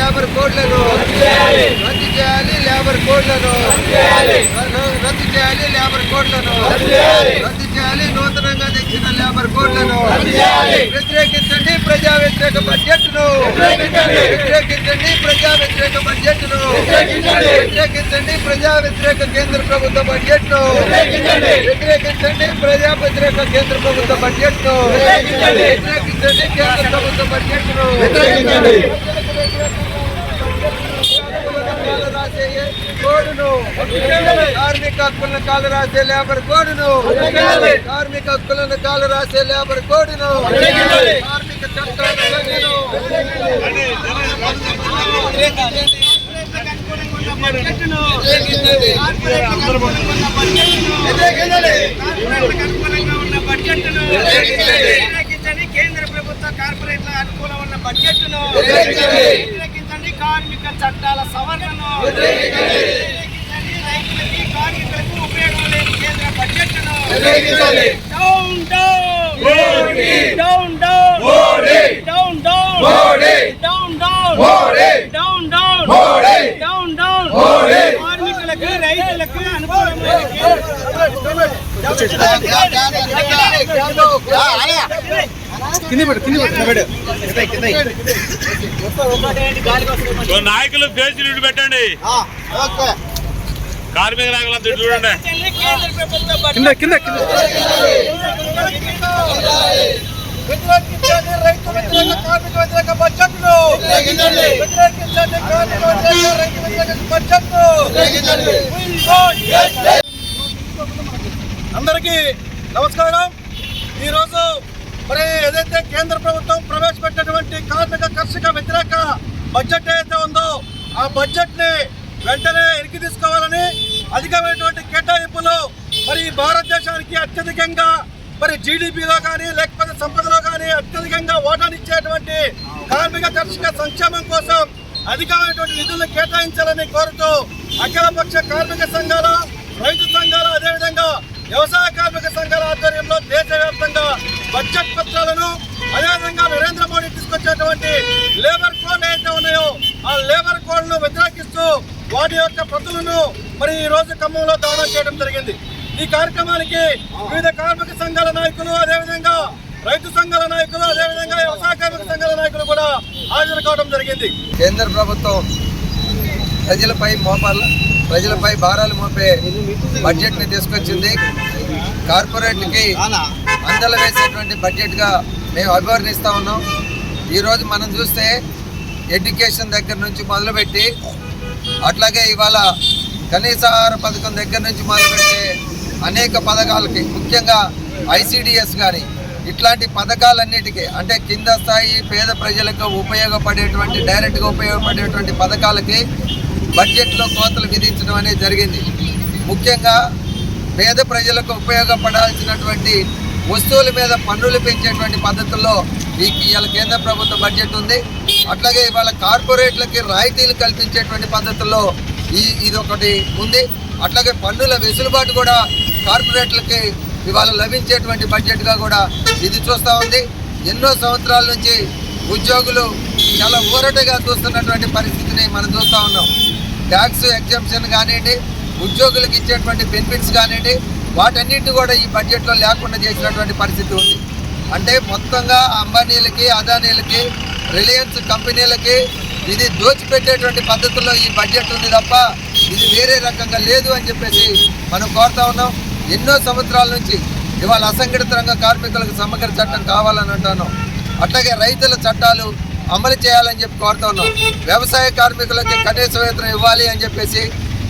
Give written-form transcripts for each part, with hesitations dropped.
Labour కోడ్లను రద్దు చేయాలి, లేబర్ కోడ్లను రద్దు చేయాలి, లేబర్ కోడ్లను రద్దు చేయాలి, నూతనంగా తెచ్చిన లేబర్ కోడ్లను వ్యతిరేకించండి. ప్రజా వ్యతిరేక బడ్జెట్ను వ్యతిరేకించండి. ప్రజా వ్యతిరేక బడ్జెట్ను వ్యతిరేకించండి. ప్రజా వ్యతిరేక కేంద్ర ప్రభుత్వ బడ్జెట్ను వ్యతిరేకించండి. ప్రజా వ్యతిరేక కేంద్ర ప్రభుత్వ బడ్జెట్ను వ్యతిరేకించండి. కేంద్ర ప్రభుత్వ బడ్జెట్ను కార్మిక హక్కులను కాలు రాసే లేబర్ కోడ్ను కార్మిక హక్కులను కాలు రాసే లేబర్ కోడ్ను కార్మిక చట్టాలను కేంద్ర ప్రభుత్వ కార్పొరేట్ల అనుకూలం ఉన్న బడ్జెట్ను వ్యతిరేకించండి. కార్మిక చట్టాల సవరణను వ్యతిరేకించండి. రైతులకి కార్మికులకు ఉపయోగం లేని కేంద్ర బడ్జెట్ను down down down down down down down down down down కార్మికులకు రైతులకు అనుకూలమైన నాయకులు ఫేస్ పెట్టండి. కార్మిక నాయకులంతా చూడండి. వ్యతిరేకించండి. రైతు వ్యతిరేక కార్మిక వ్యతిరేక బడ్జెట్ను వ్యతిరేకించండి. కార్మిక వ్యతిరేక రైతు వ్యతిరేక బడ్జెట్ను అందరికీ నమస్కారం. ఈరోజు మరి ఏదైతే కేంద్ర ప్రభుత్వం ప్రవేశపెట్టినటువంటి కార్మిక కర్షక వ్యతిరేక బడ్జెట్ ఏదైతే ఉందో ఆ బడ్జెట్ని వెంటనే వెనక్కి తీసుకోవాలని అధికమైనటువంటి కేటాయింపులు మరి భారతదేశానికి అత్యధికంగా మరి జీడిపిలో కానీ లేకపోతే సంపదలో కానీ అత్యధికంగా ఓటానిచ్చేటువంటి కార్మిక కర్షక సంక్షేమం కోసం అధికమైనటువంటి నిధులను కేటాయించాలని కోరుతూ అఖిలపక్ష కార్మిక సంఘాల, రైతు సంఘాలు, అదేవిధంగా వ్యవసాయ కార్మిక సంఘాల ఆధ్వర్యంలో దేశవ్యాప్తంగా బడ్జెట్ పత్రాలను, అదేవిధంగా నరేంద్ర మోడీ తీసుకొచ్చేటువంటి లేబర్ కోడ్ ఏదైతే ఉన్నాయో ఆ లేబర్ కోడ్ను వ్యతిరేకిస్తూ వాటి యొక్క ప్రతులను మరి ఈ రోజు ఖమ్మంలో దానం చేయడం జరిగింది. ఈ కార్యక్రమానికి వివిధ కార్మిక సంఘాల నాయకులు, అదేవిధంగా రైతు సంఘాల నాయకులు, అదేవిధంగా వ్యవసాయ కార్మిక సంఘాల నాయకులు కూడా హాజరు కావడం జరిగింది. కేంద్ర ప్రభుత్వం ప్రజలపై భారాలు మోపే బడ్జెట్ని తీసుకొచ్చింది. కార్పొరేట్కి అందల వేసేటువంటి బడ్జెట్గా మేము అభివర్ణిస్తూ ఉన్నాం. ఈరోజు మనం చూస్తే ఎడ్యుకేషన్ దగ్గర నుంచి మొదలుపెట్టి అట్లాగే ఇవాళ కనీస ఆహార పథకం దగ్గర నుంచి మొదలుపెట్టే అనేక పథకాలకి, ముఖ్యంగా ఐసిడిఎస్ కానీ ఇట్లాంటి పథకాలన్నిటికీ అంటే కింద స్థాయి పేద ప్రజలకు ఉపయోగపడేటువంటి, డైరెక్ట్గా ఉపయోగపడేటువంటి పథకాలకి బడ్జెట్లో కోతలు విధించడం అనేది జరిగింది. ముఖ్యంగా పేద ప్రజలకు ఉపయోగపడాల్సినటువంటి వస్తువుల మీద పన్నులు పెంచేటువంటి పద్ధతుల్లో ఇవాళ కేంద్ర ప్రభుత్వ బడ్జెట్ ఉంది. అట్లాగే ఇవాళ కార్పొరేట్లకి రాయితీలు కల్పించేటువంటి పద్ధతుల్లో ఇదొకటి ఉంది. అట్లాగే పన్నుల వెసులుబాటు కూడా కార్పొరేట్లకి ఇవాళ లభించేటువంటి బడ్జెట్గా కూడా ఇది చూస్తూ ఉంది. ఎన్నో సంవత్సరాల నుంచి ఉద్యోగులు చాలా ఊరటగా చూస్తున్నటువంటి పరిస్థితిని మనం చూస్తూ ఉన్నాం. ట్యాక్స్ ఎగ్జంప్షన్ కానివ్వండి, ఉద్యోగులకు ఇచ్చేటువంటి బెనిఫిట్స్ కానివ్వండి, వాటన్నిటిని కూడా ఈ బడ్జెట్లో లేకుండా చేసినటువంటి పరిస్థితి ఉంది. అంటే మొత్తంగా అంబానీలకి, అదానీలకి, రిలయన్స్ కంపెనీలకి ఇది దోచిపెట్టేటువంటి పద్ధతుల్లో ఈ బడ్జెట్ ఉంది తప్ప ఇది వేరే రకంగా లేదు అని చెప్పేసి మనం కోరుతా ఉన్నాం. ఎన్నో సంవత్సరాల నుంచి ఇవాళ అసంఘటిత రంగ కార్మికులకు సమగ్ర చట్టం కావాలని అంటున్నాం. అట్లాగే రైతుల చట్టాలు అమలు చేయాలని చెప్పి కోరుతా ఉన్నాం. వ్యవసాయ కార్మికులకి కనీస వేతనం ఇవ్వాలి అని చెప్పేసి,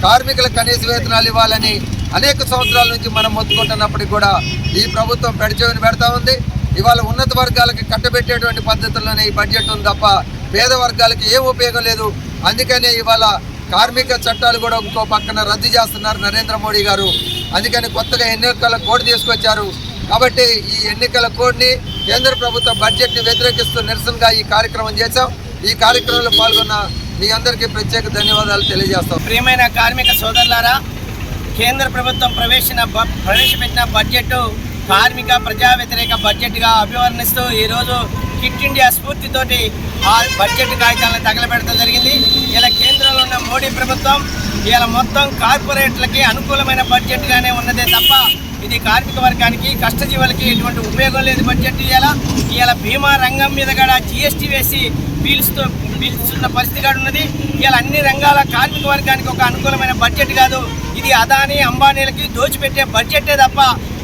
కార్మికులకు కనీస వేతనాలు ఇవ్వాలని అనేక సంవత్సరాల నుంచి మనం మొత్తుకుంటున్నప్పటికీ కూడా ఈ ప్రభుత్వం పెడచెవిని పెడతా ఉంది. ఇవాళ ఉన్నత వర్గాలకి కట్టబెట్టేటువంటి పద్ధతుల్లోనే ఈ బడ్జెట్ ఉంది తప్ప పేద వర్గాలకి ఏం ఉపయోగం లేదు. అందుకనే ఇవాళ కార్మిక చట్టాలు కూడా ఇంకో పక్కన రద్దు చేస్తున్నారు నరేంద్ర మోడీ గారు. అందుకని కొత్తగా ఎన్నికల కోడ్ తీసుకొచ్చారు. కాబట్టి ఈ ఎన్నికల కోడ్ని, కేంద్ర ప్రభుత్వ బడ్జెట్ని వ్యతిరేకిస్తూ నిరసనగా ఈ కార్యక్రమం చేశాం. ఈ కార్యక్రమంలో పాల్గొన్న మీ అందరికీ ప్రత్యేక ధన్యవాదాలు తెలియజేస్తాం. ప్రియమైన కార్మిక సోదరులారా, కేంద్ర ప్రభుత్వం ప్రవేశపెట్టిన బడ్జెట్ కార్మిక ప్రజా వ్యతిరేక బడ్జెట్గా అభివర్ణిస్తూ ఈరోజు కిట్ ఇండియా స్ఫూర్తితోటి ఆ బడ్జెట్ కాగితాలను తగలబెట్టడం జరిగింది. ఇలా కేంద్రంలో ఉన్న మోడీ ప్రభుత్వం ఇలా మొత్తం కార్పొరేట్లకి అనుకూలమైన బడ్జెట్గానే ఉన్నదే తప్ప ఇది కార్మిక వర్గానికి కష్టజీవులకి ఎటువంటి ఉపయోగం లేదు బడ్జెట్. ఇలా బీమా రంగం మీద కూడా జీఎస్టీ వేసి పీల్చుతున్న పరిస్థితి కూడా ఉన్నది. ఇలా అన్ని రంగాల కార్మిక వర్గానికి ఒక అనుకూలమైన బడ్జెట్ కాదు. ఇది అదానీ అంబానీలకి దోచిపెట్టే బడ్జెటే తప్ప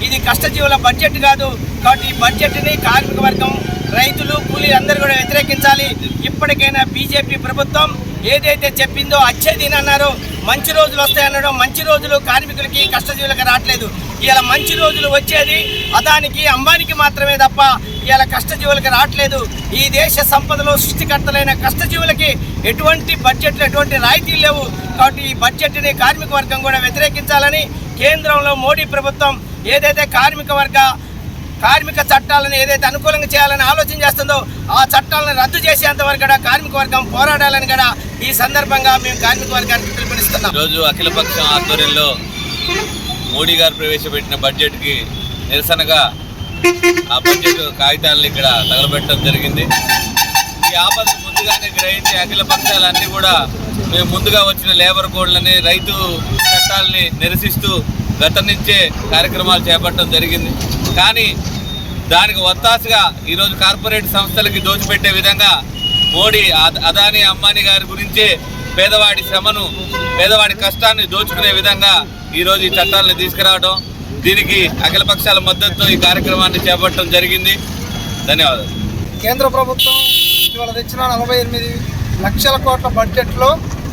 ఇది కష్టజీవుల బడ్జెట్ కాదు. కాబట్టి ఈ బడ్జెట్ని కార్మిక వర్గం, రైతులు, కూలీలు అందరూ కూడా వ్యతిరేకించాలి. ఇప్పటికైనా బీజేపీ ప్రభుత్వం ఏదైతే చెప్పిందో అచ్చేదిని అన్నారో, మంచి రోజులు వస్తాయన్నాడో, మంచి రోజులు కార్మికులకి కష్టజీవులకి రావట్లేదు. ఇలా మంచి రోజులు వచ్చేది అదానికి అంబానీకి మాత్రమే తప్ప ఇలా కష్టజీవులకి రావట్లేదు. ఈ దేశ సంపదలో సృష్టికర్తలైన కష్టజీవులకి ఎటువంటి బడ్జెట్లు ఎటువంటి రాయితీలు లేవు. కాబట్టి ఈ బడ్జెట్ని కార్మిక వర్గం కూడా వ్యతిరేకించాలని కేంద్రంలో మోడీ ప్రభుత్వం ఏదైతే కార్మిక చట్టాలను ఏదైతే అనుకూలంగా చేయాలని ఆలోచన చేస్తుందో ఆ చట్టాలను రద్దు చేసేంత వరకు కూడా కార్మిక వర్గం పోరాడాలని కూడా ఈ సందర్భంగా మేము కార్మిక వర్గానికి పిలుపునిస్తున్నాం. ఈరోజు అఖిలపక్షం ఆధ్వర్యంలో మోడీ గారు ప్రవేశపెట్టిన బడ్జెట్కి నిరసనగా ఆ బడ్జెట్ కాగితాలను ఇక్కడ తగలబెట్టడం జరిగింది. ఈ ఆపదను ముందుగానే గ్రహించి అఖిల పక్షాలన్నీ కూడా మేము ముందుగా వచ్చిన లేబర్ కోడ్లని, రైతు చట్టాలని నిరసిస్తూ గత నుంచే కార్యక్రమాలు చేపట్టడం జరిగింది. కానీ దానికి ఒత్తాసుగా ఈరోజు కార్పొరేట్ సంస్థలకి దోచిపెట్టే విధంగా మోడీ, అదానీ, అంబానీ గారి గురించే పేదవాడి శ్రమను, పేదవాడి కష్టాన్ని దోచుకునే విధంగా ఈరోజు ఈ చట్టాలను తీసుకురావడం, దీనికి అఖిల పక్షాల మద్దతుతో ఈ కార్యక్రమాన్ని చేపట్టడం జరిగింది. ధన్యవాదాలు. కేంద్ర ప్రభుత్వం ఇవాళ తెచ్చిన 48 లక్షల కోట్ల బడ్జెట్లో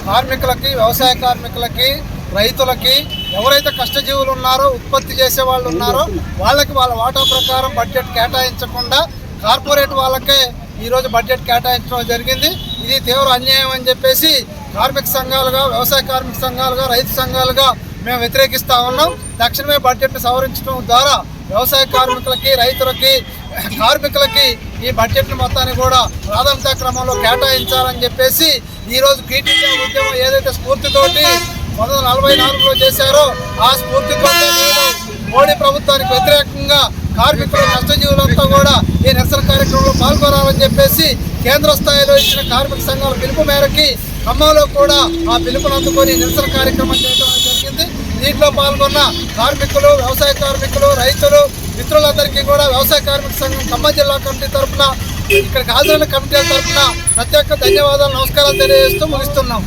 కార్మికులకి, వ్యవసాయ కార్మికులకి, రైతులకి, ఎవరైతే కష్టజీవులు ఉన్నారో, ఉత్పత్తి చేసే వాళ్ళు ఉన్నారో వాళ్ళకి వాళ్ళ వాటా ప్రకారం బడ్జెట్ కేటాయించకుండా కార్పొరేట్ వాళ్ళకే ఈరోజు బడ్జెట్ కేటాయించడం జరిగింది. ఇది తీవ్ర అన్యాయం అని చెప్పేసి కార్మిక సంఘాలుగా, వ్యవసాయ కార్మిక సంఘాలుగా, రైతు సంఘాలుగా మేము వ్యతిరేకిస్తూ ఉన్నాం. తక్షణమే బడ్జెట్ను సవరించడం ద్వారా వ్యవసాయ కార్మికులకి, రైతులకి, కార్మికులకి ఈ బడ్జెట్ మొత్తాన్ని కూడా ప్రాధాన్యతా క్రమంలో కేటాయించాలని చెప్పేసి ఈరోజు క్విట్ ఇండియా ఉద్యమం ఏదైతే స్ఫూర్తితోటి 1944లో చేశారో ఆ స్ఫూర్తితో మోడీ ప్రభుత్వానికి వ్యతిరేకంగా కార్మికులు, కష్టజీవులంతా కూడా ఈ నిరసన కార్యక్రమంలో పాల్గొనాలని చెప్పేసి కేంద్ర స్థాయిలో ఇచ్చిన కార్మిక సంఘాల పిలుపు మేరకి ఖమ్మంలో కూడా ఆ పిలుపును అందుకొని నిరసన కార్యక్రమం చేయడం జరిగింది. దీంట్లో పాల్గొన్న కార్మికులు, వ్యవసాయ కార్మికులు, రైతులు, మిత్రులందరికీ కూడా వ్యవసాయ కార్మిక సంఘం ఖమ్మం జిల్లా కమిటీ తరఫున, ఇక్కడికి హాజరైన కమిటీల తరఫున ప్రత్యేక ధన్యవాదాలు, నమస్కారాలు తెలియజేస్తూ ముగిస్తున్నాం.